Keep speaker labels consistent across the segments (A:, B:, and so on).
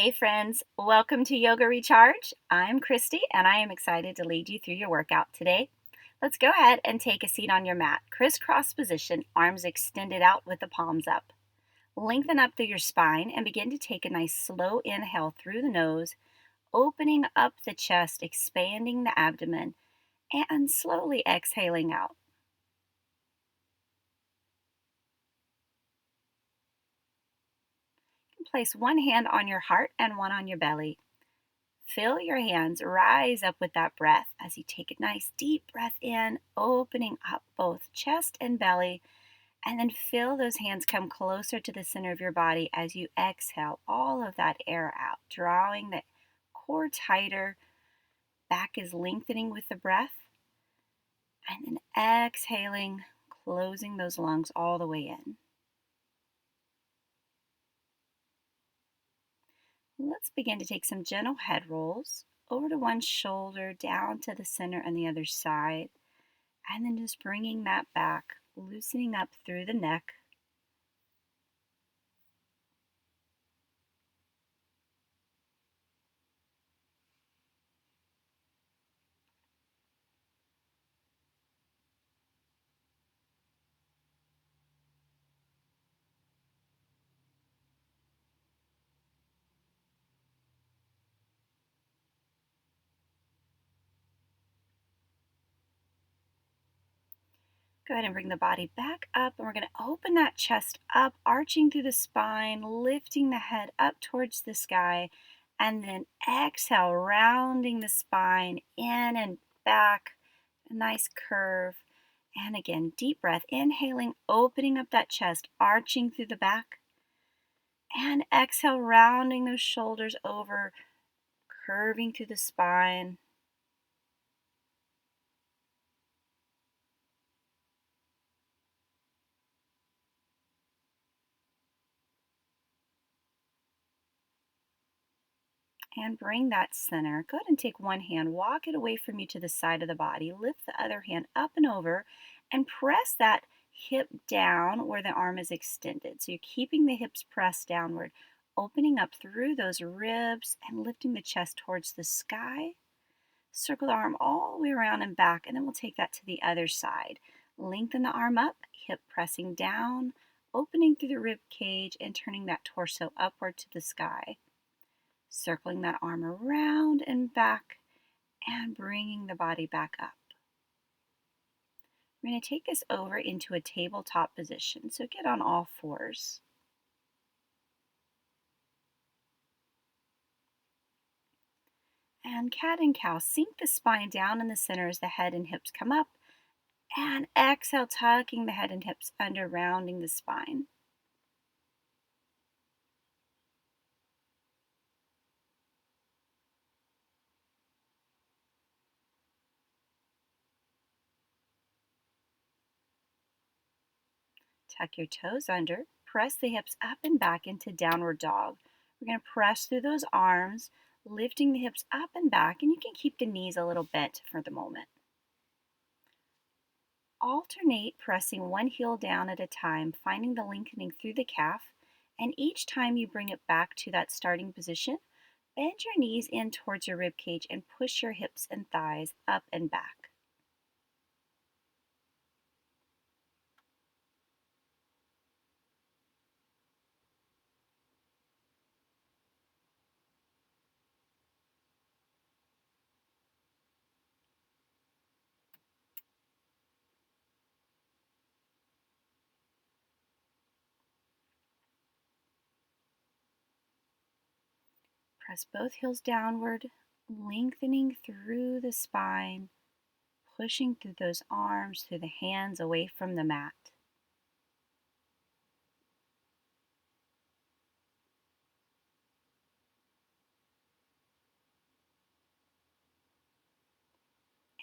A: Hey friends, welcome to Yoga Recharge. I'm Kristi and I am excited to lead you through your workout today. Let's go ahead and take a seat on your mat. Crisscross position, arms extended out with the palms up. Lengthen up through your spine and begin to take a nice slow inhale through the nose, opening up the chest, expanding the abdomen, and slowly exhaling out. Place one hand on your heart and one on your belly. Feel your hands rise up with that breath as you take a nice deep breath in, opening up both chest and belly, and then feel those hands come closer to the center of your body as you exhale all of that air out, drawing the core tighter. Back is lengthening with the breath, and then exhaling, closing those lungs all the way in. Let's begin to take some gentle head rolls over to one shoulder, down to the center and the other side. And then just bringing that back, loosening up through the neck. Go ahead and bring the body back up, and we're going to open that chest up, arching through the spine, lifting the head up towards the sky, and then exhale, rounding the spine in and back, a nice curve. And again, deep breath, inhaling, opening up that chest, arching through the back, and exhale, rounding those shoulders over, curving through the spine. And bring that center. Go ahead and take one hand, walk it away from you to the side of the body. Lift the other hand up and over and press that hip down where the arm is extended. So you're keeping the hips pressed downward, opening up through those ribs and lifting the chest towards the sky. Circle the arm all the way around and back, and then we'll take that to the other side. Lengthen the arm up, hip pressing down, opening through the rib cage and turning that torso upward to the sky. Circling that arm around and back and bringing the body back up. We're going to take us over into a tabletop position, so get on all fours. And cat and cow, sink the spine down in the center as the head and hips come up, and exhale, tucking the head and hips under, rounding the spine. Tuck your toes under, press the hips up and back into downward dog. We're going to press through those arms, lifting the hips up and back, and you can keep the knees a little bent for the moment. Alternate pressing one heel down at a time, finding the lengthening through the calf, and each time you bring it back to that starting position, bend your knees in towards your rib cage and push your hips and thighs up and back. Press both heels downward, lengthening through the spine, pushing through those arms, through the hands, away from the mat.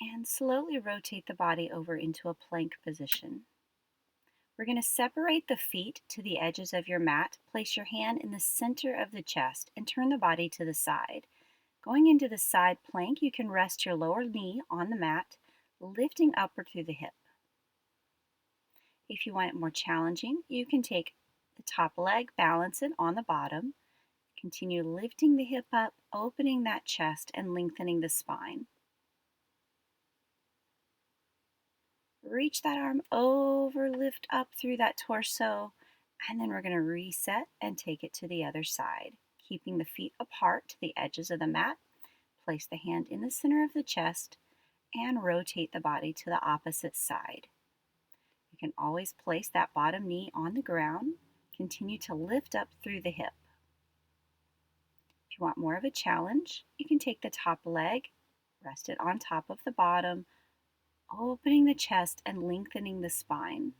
A: And slowly rotate the body over into a plank position. We're going to separate the feet to the edges of your mat. Place your hand in the center of the chest and turn the body to the side. Going into the side plank, you can rest your lower knee on the mat, lifting upward through the hip. If you want it more challenging, you can take the top leg, balance it on the bottom. You Continue lifting the hip up, opening that chest, and lengthening the spine. Reach that arm over, lift up through that torso, and then we're going to reset and take it to the other side. Keeping the feet apart to the edges of the mat, place the hand in the center of the chest, and rotate the body to the opposite side. You can always place that bottom knee on the ground. Continue to lift up through the hip. If you want more of a challenge, you can take the top leg, rest it on top of the bottom, opening the chest and lengthening the spine.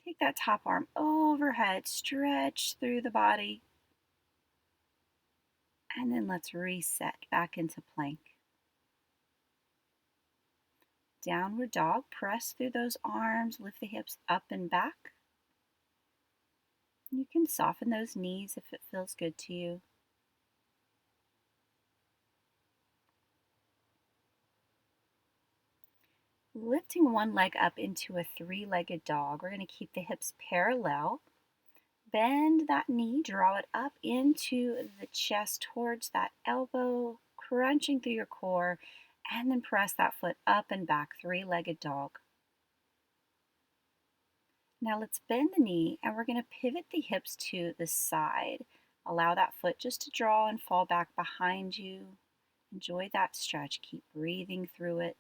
A: Take that top arm overhead, stretch through the body, and then let's reset back into plank. Downward dog, press through those arms, lift the hips up and back. You can soften those knees if it feels good to you. Lifting one leg up into a three-legged dog, we're going to keep the hips parallel. Bend that knee, draw it up into the chest towards that elbow, crunching through your core, and then press that foot up and back, three-legged dog. Now let's bend the knee and we're going to pivot the hips to the side. Allow that foot just to draw and fall back behind you. Enjoy that stretch. Keep breathing through it.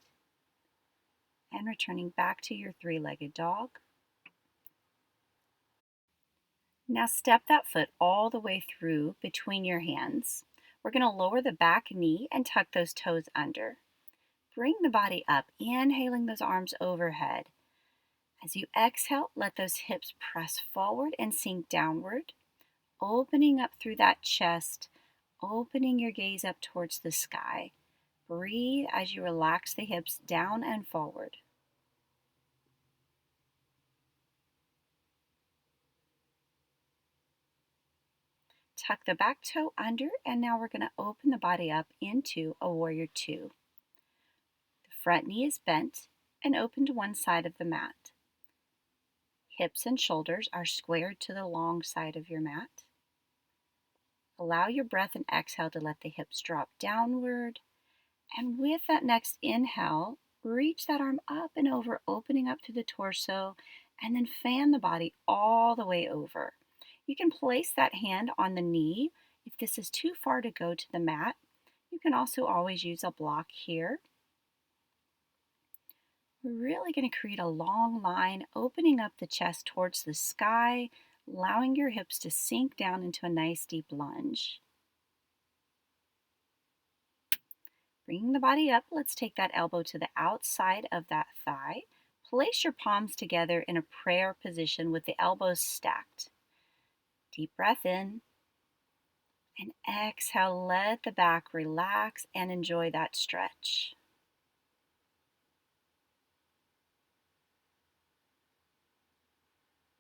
A: And returning back to your three-legged dog. Now step that foot all the way through between your hands. We're going to lower the back knee and tuck those toes under. Bring the body up, inhaling those arms overhead. As you exhale, let those hips press forward and sink downward, opening up through that chest, opening your gaze up towards the sky. Breathe as you relax the hips down and forward. Tuck the back toe under, and now we're going to open the body up into a warrior two. The front knee is bent and open to one side of the mat. Hips and shoulders are squared to the long side of your mat. Allow your breath and exhale to let the hips drop downward. And with that next inhale, reach that arm up and over, opening up to the torso, and then fan the body all the way over. You can place that hand on the knee. If this is too far to go to the mat, you can also always use a block here. We're really going to create a long line, opening up the chest towards the sky, allowing your hips to sink down into a nice deep lunge. Bringing the body up, let's take that elbow to the outside of that thigh. Place your palms together in a prayer position with the elbows stacked. Deep breath in. And exhale, let the back relax and enjoy that stretch.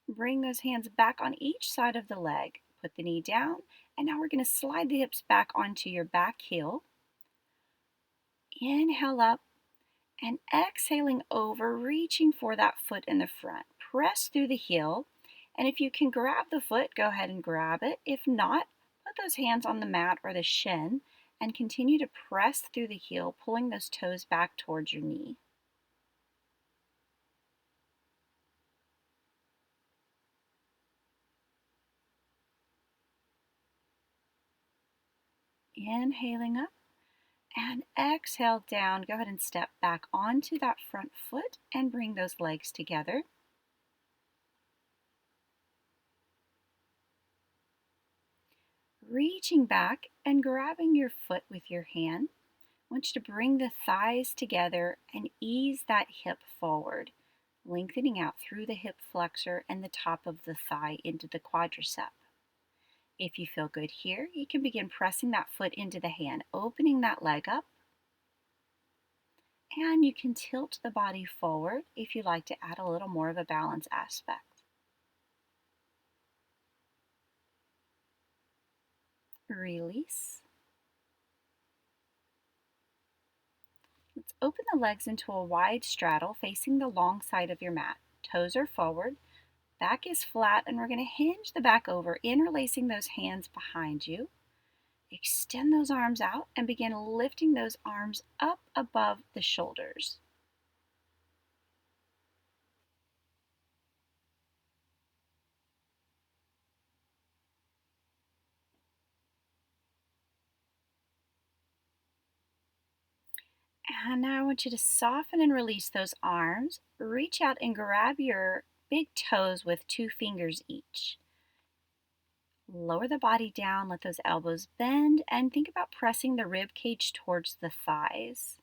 A: Bring those hands back on each side of the leg. Put the knee down, and now we're going to slide the hips back onto your back heel. Inhale up, and exhaling over, reaching for that foot in the front. Press through the heel, and if you can grab the foot, go ahead and grab it. If not, put those hands on the mat or the shin, and continue to press through the heel, pulling those toes back towards your knee. Inhaling up and exhale down. Go ahead and step back onto that front foot and bring those legs together. Reaching back and grabbing your foot with your hand. I want you to bring the thighs together and ease that hip forward, lengthening out through the hip flexor and the top of the thigh into the quadricep. If you feel good here, you can begin pressing that foot into the hand, opening that leg up. And you can tilt the body forward if you'd like to add a little more of a balance aspect. Release. Let's open the legs into a wide straddle facing the long side of your mat. Toes are forward. Back is flat, and we're going to hinge the back over, interlacing those hands behind you. Extend those arms out and begin lifting those arms up above the shoulders. And now I want you to soften and release those arms. Reach out and grab your big toes with 2 fingers each. Lower the body down, let those elbows bend, and think about pressing the rib cage towards the thighs.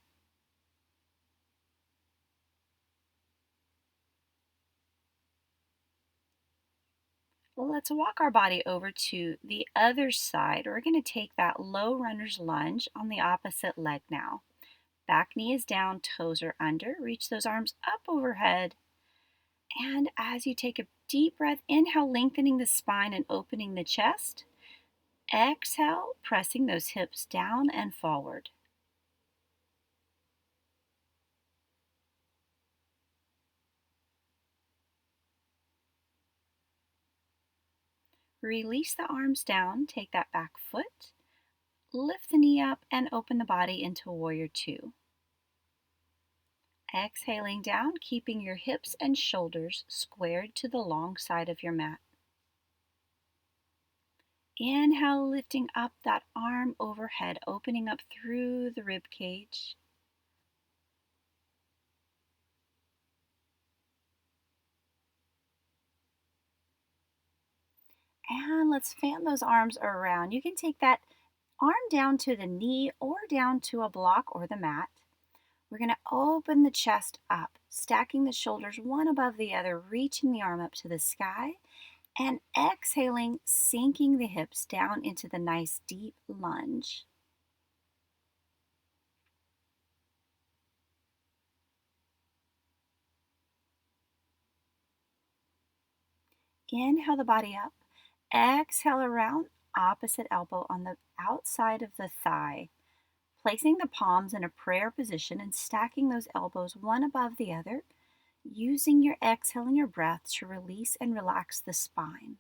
A: Let's walk our body over to the other side. We're going to take that low runner's lunge on the opposite leg now. Back knee is down, toes are under. Reach those arms up overhead. And as you take a deep breath, inhale, lengthening the spine and opening the chest. Exhale, pressing those hips down and forward. Release the arms down, take that back foot. Lift the knee up and open the body into Warrior Two. Exhaling down, keeping your hips and shoulders squared to the long side of your mat. Inhale, lifting up that arm overhead, opening up through the rib cage. And let's fan those arms around. You can take that arm down to the knee or down to a block or the mat. We're going to open the chest up, stacking the shoulders one above the other, reaching the arm up to the sky, and exhaling, sinking the hips down into the nice deep lunge. Inhale the body up, exhale around, opposite elbow on the outside of the thigh. Placing the palms in a prayer position and stacking those elbows one above the other, using your exhale and your breath to release and relax the spine.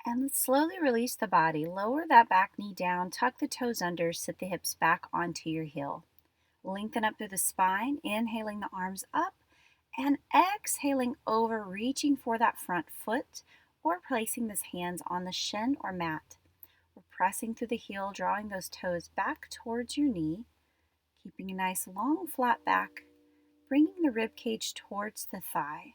A: And let's slowly release the body. Lower that back knee down, tuck the toes under, sit the hips back onto your heel. Lengthen up through the spine, inhaling the arms up and exhaling over, reaching for that front foot or placing those hands on the shin or mat. We're pressing through the heel, drawing those toes back towards your knee, keeping a nice long flat back, bringing the rib cage towards the thigh.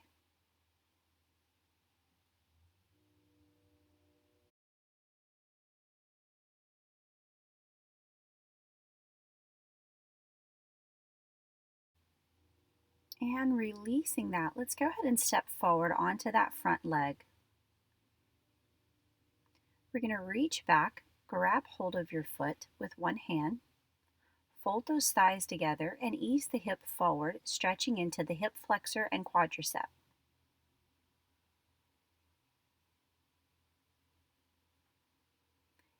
A: And releasing that, let's go ahead and step forward onto that front leg. We're going to reach back, grab hold of your foot with one hand, fold those thighs together, and ease the hip forward, stretching into the hip flexor and quadricep.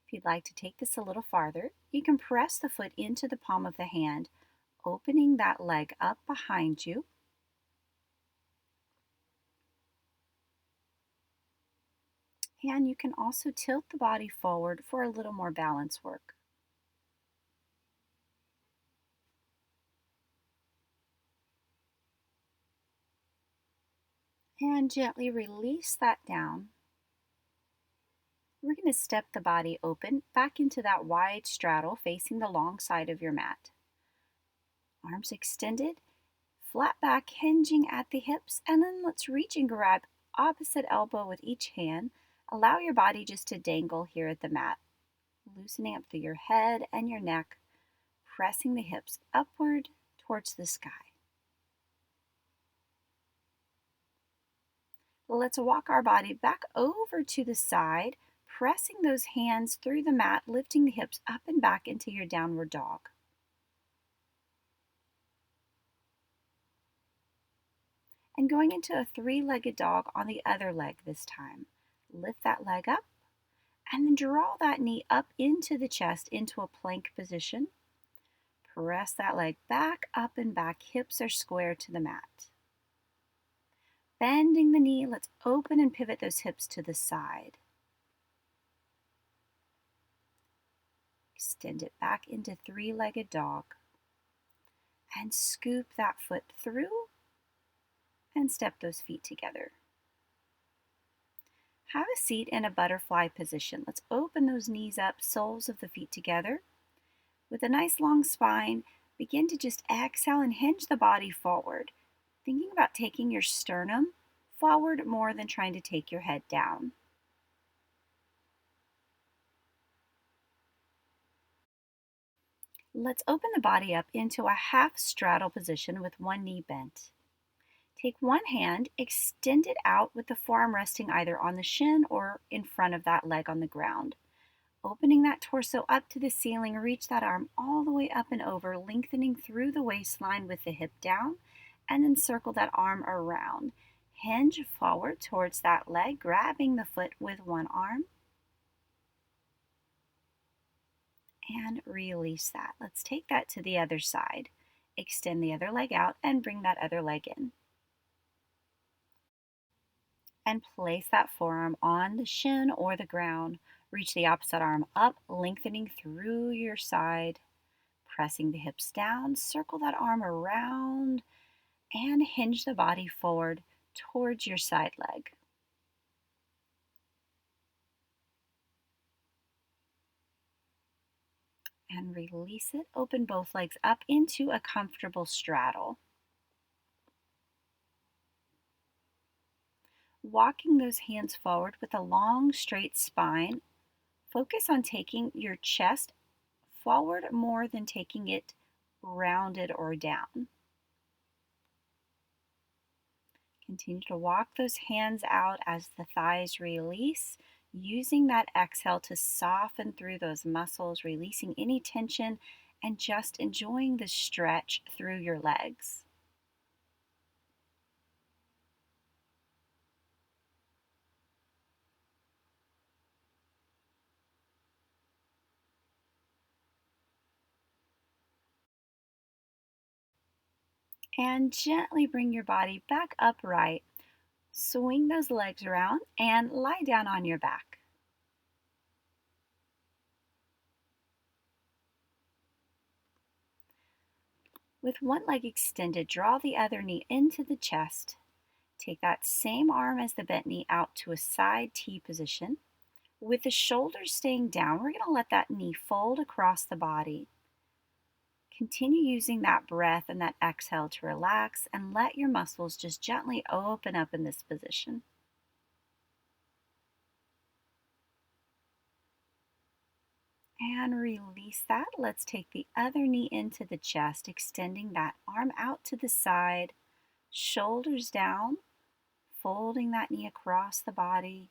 A: If you'd like to take this a little farther, you can press the foot into the palm of the hand, opening that leg up behind you. And you can also tilt the body forward for a little more balance work. And gently release that down. We're going to step the body open back into that wide straddle facing the long side of your mat. Arms extended, flat back hinging at the hips, and then let's reach and grab opposite elbow with each hand. Allow your body just to dangle here at the mat, loosening up through your head and your neck, pressing the hips upward towards the sky. Let's walk our body back over to the side, pressing those hands through the mat, lifting the hips up and back into your downward dog. And going into a three-legged dog on the other leg this time. Lift that leg up and then draw that knee up into the chest into a plank position. Press that leg back, up and back. Hips are square to the mat. Bending the knee, let's open and pivot those hips to the side. Extend it back into three-legged dog. And scoop that foot through and step those feet together. Have a seat in a butterfly position. Let's open those knees up, soles of the feet together. With a nice long spine, begin to just exhale and hinge the body forward, thinking about taking your sternum forward more than trying to take your head down. Let's open the body up into a half straddle position with one knee bent. Take one hand, extend it out with the forearm resting either on the shin or in front of that leg on the ground. Opening that torso up to the ceiling, reach that arm all the way up and over, lengthening through the waistline with the hip down, and then circle that arm around. Hinge forward towards that leg, grabbing the foot with one arm, and release that. Let's take that to the other side. Extend the other leg out and bring that other leg in. And place that forearm on the shin or the ground. Reach the opposite arm up, lengthening through your side, pressing the hips down. Circle that arm around and hinge the body forward towards your side leg. And release it. Open both legs up into a comfortable straddle. Walking those hands forward with a long, straight spine. Focus on taking your chest forward more than taking it rounded or down. Continue to walk those hands out as the thighs release, using that exhale to soften through those muscles, releasing any tension, and just enjoying the stretch through your legs. And gently bring your body back upright. Swing those legs around and lie down on your back. With one leg extended, draw the other knee into the chest. Take that same arm as the bent knee out to a side T position. With the shoulders staying down, we're going to let that knee fold across the body. Continue using that breath and that exhale to relax and let your muscles just gently open up in this position. And release that. Let's take the other knee into the chest, extending that arm out to the side, shoulders down, folding that knee across the body,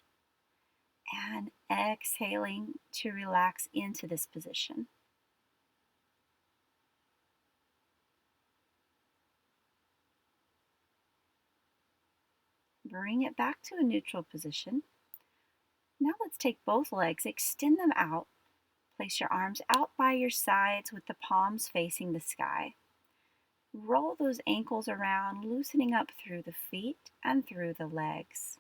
A: and exhaling to relax into this position. Bring it back to a neutral position. Now let's take both legs, extend them out. Place your arms out by your sides with the palms facing the sky. Roll those ankles around, loosening up through the feet and through the legs.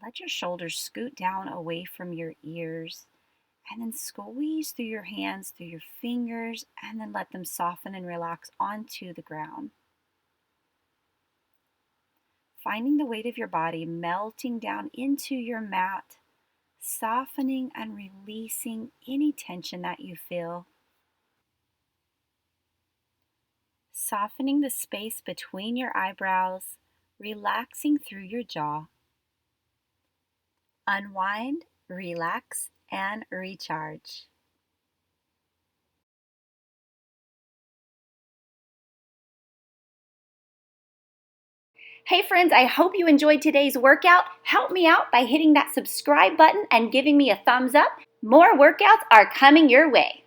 A: Let your shoulders scoot down away from your ears, and then squeeze through your hands, through your fingers, and then let them soften and relax onto the ground. Finding the weight of your body melting down into your mat, softening and releasing any tension that you feel. Softening the space between your eyebrows, relaxing through your jaw. Unwind, relax, and recharge. Hey friends, I hope you enjoyed today's workout. Help me out by hitting that subscribe button and giving me a thumbs up. More workouts are coming your way.